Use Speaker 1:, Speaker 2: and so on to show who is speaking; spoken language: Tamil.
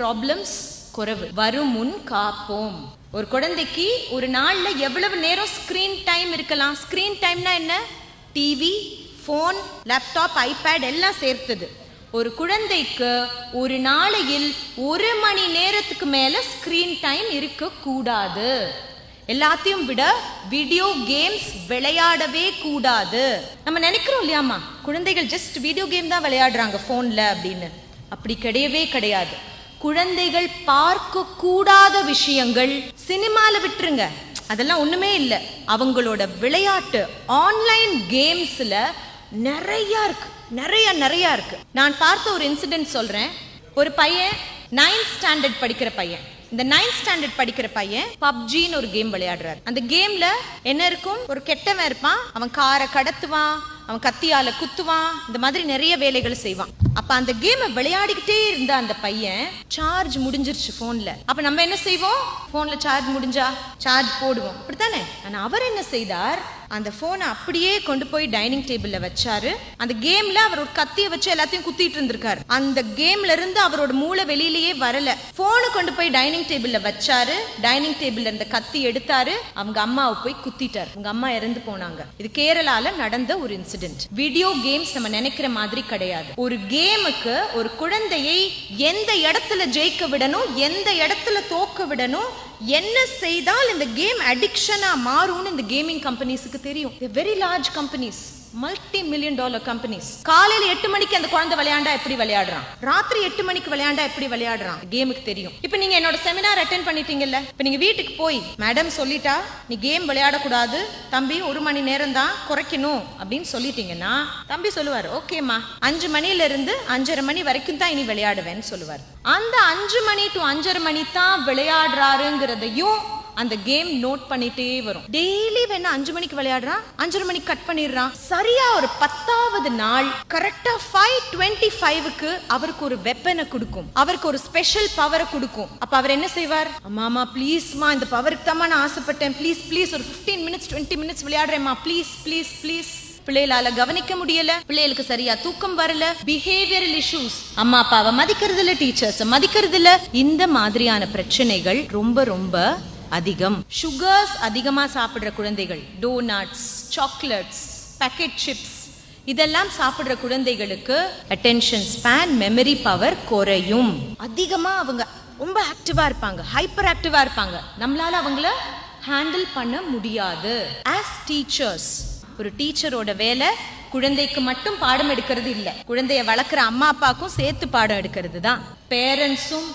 Speaker 1: ப்ராப்ளம்ஸ் குறைவு. வரும் முன் காப்போம். ஒரு குழந்தைக்கு ஒரு நாள்ல எவ்வளவு நேரம் ஸ்கிரீன் டைம் இருக்கலாம்? ஸ்கிரீன் டைம்னா என்ன? டிவி, போன், லேப்டாப், ஐபேட் எல்லாம் சேர்த்தது. ஒரு குழந்தைக்கு ஒரு நாளையில் 1 மணி நேரத்துக்கு மேல ஸ்கிரீன் டைம் இருக்க கூடாது. எல்லாத்தையும் விட வீடியோ கேம்ஸ் விளையாடவே கூடாது. நம்ம நினைக்கிறோம் இல்லையாமா, குழந்தைகள் ஜஸ்ட் வீடியோ கேம் தான் விளையாடுறாங்க போன்ல அப்படின்னு. அப்படி கிடையவே கிடையாது. குழந்தைகள் பார்க்க கூடாத விஷயங்கள் சினிமால விட்டுருங்க, அதெல்லாம் ஒண்ணுமே இல்லை. அவங்களோட விளையாட்டு ஆன்லைன் கேம்ஸ்ல நிறைய இருக்கு, நிறைய இருக்கு. நான் பார்த்த ஒரு இன்சிடென்ட் சொல்றேன். ஒரு பையன் 9th ஸ்டாண்டர்ட் படிக்கிற பையன். இந்த 9th ஸ்டாண்டர்ட் படிக்கிற பையன் பப்ஜின்னு ஒரு கேம் விளையாடுறாரு. அந்த கேம்ல என்ன இருக்கும்? ஒரு கெட்டவன் இருப்பான், அவன் காரை கடத்துவான், அவன் கத்தியால குத்துவான், இந்த மாதிரி நிறைய வேலைகள் செய்வான். அப்ப அந்த கேமை விளையாடிக்கிட்டே இருந்த அந்த பையன் சார்ஜ் முடிஞ்சிருச்சு போன்ல. அப்ப நம்ம என்ன செய்வோம்? போன்ல சார்ஜ் முடிஞ்சா சார்ஜ் போடுவோம், அப்படித்தானே? ஆனா அவர் என்ன செய்தார்? அந்த போனை அப்படியே கொண்டு போய் டைனிங் டேபிள்ல வச்சாரு. அந்த கேம்ல அவர் ஒரு கத்திய வச்சு எல்லாத்தையும் குத்திட்டு இருந்திருக்காரு. அந்த கேம்ல இருந்து அவரோட மூளை வெளியிலேயே வரல. போனை கொண்டு போய் டைனிங் டேபிள்ல வச்சாரு. டைனிங் டேபிள்ல இருந்த கத்தி எடுத்தாரு. அவங்க அம்மாவை போய் குத்திட்டாரு. அவங்க அம்மா இறந்து போனாங்க. இது கேரளால நடந்த ஒரு இன்சிடென்ட். வீடியோ கேம்ஸ் நம்ம நினைக்கிற மாதிரி கிடையாது. ஒரு கேமுக்கு ஒரு குழந்தையை எந்த இடத்துல ஜெயிக்க விடணும், எந்த இடத்துல தோக்க விடணும், என்ன செய்தால் இந்த கேம் அடிக்ஷனா மாறும்னு இந்த கேமிங் கம்பெனிஸ்க்கு தெரியும். Very large companies, multi-million dollar companies. காலையில 8 மணிக்கு அந்த குழந்தை விளையாண்டா எப்படி விளையாடுறான், ராத்திரி 8 மணிக்கு விளையாண்டா எப்படி விளையாடுறான், கேமுக்கு தெரியும். இப்ப நீங்க என்னோட செமினார் அட்டென்ட் பண்ணிட்டீங்கல்ல, இப்ப நீங்க வீட்டுக்கு போய் மேடம் சொல்லிட்டா நீ கேம் விளையாடக்கூடாது தம்பி, 1 மணி நேரம் தான் குறைக்கணும் அப்படின்னு சொல்லிட்டீங்கன்னா தம்பி சொல்லுவார், ஓகேமா 5 மணில இருந்து 5:30 மணி வரைக்கும் தான் இனி விளையாடுவேன்னு சொல்லுவார். அந்த 5 மணி to 5:30 மணி தான் விளையாடுறாருங்கிறதையும் அந்த கேம் நோட் பண்ணிட்டே வரும். டெய்லி வேணா 5 மணிக்கு விளையாடுறான், 5:30 மணிக்கு கட் பண்ணிடுறான். சரியா ஒரு 10வது நாள் கரெக்டா 5:25க்கு அவருக்கு ஒரு வெப்பனை கொடுக்கும், அவருக்கு ஒரு ஸ்பெஷல் பவரை கொடுக்கும். அப்ப அவர் என்ன செய்வார்? அம்மா ப்ளீஸ்மா, இந்த பவருக்கு தான் நான் ஆசைப்பட்டேன், ப்ளீஸ் ஒரு 15 மினிட்ஸ் 20 மினிட்ஸ் விளையாடுறேம்மா, ப்ளீஸ். பிள்ளைகளால கவனிக்க முடியல, பிள்ளைகளுக்கு சரியா தூக்கம் வரல, பிஹேவியரல் இஷ்யூஸ், அம்மா அப்பாவை மதிக்கிறது இல்ல, டீச்சர்ஸ் மதிக்கிறது இல்ல. இந்த மாதிரியான பிரச்சனைகள் ரொம்ப அதிகம். சுகர்ஸ் அதிகமா சாப்பிடுற குழந்தைகள், டோனட்ஸ், சாக்லேட்ஸ், பேக்கெட் சிப்ஸ், இதெல்லாம் சாப்பிடுற குழந்தைகளுக்கு அட்டென்ஷன் ஸ்பேன், மெமரி பவர் குறையும். அதிகமா அவங்க ரொம்ப ஆக்டிவா இருப்பாங்க, ஹைப்பர் ஆக்டிவா இருப்பாங்க. நம்மளால அவங்கள ஹேண்டில் பண்ண முடியாது. ஆஸ் டீச்சர்ஸ், ஒரு டீச்சரோட வேலை குழந்தைக்கு மட்டும் பாடம் எடுக்கிறது இல்லை, குழந்தைய வளர்க்குற அம்மா அப்பாவுக்கும் சேர்த்து பாடம் எடுக்கிறது தான். பேரண்ட்ஸும்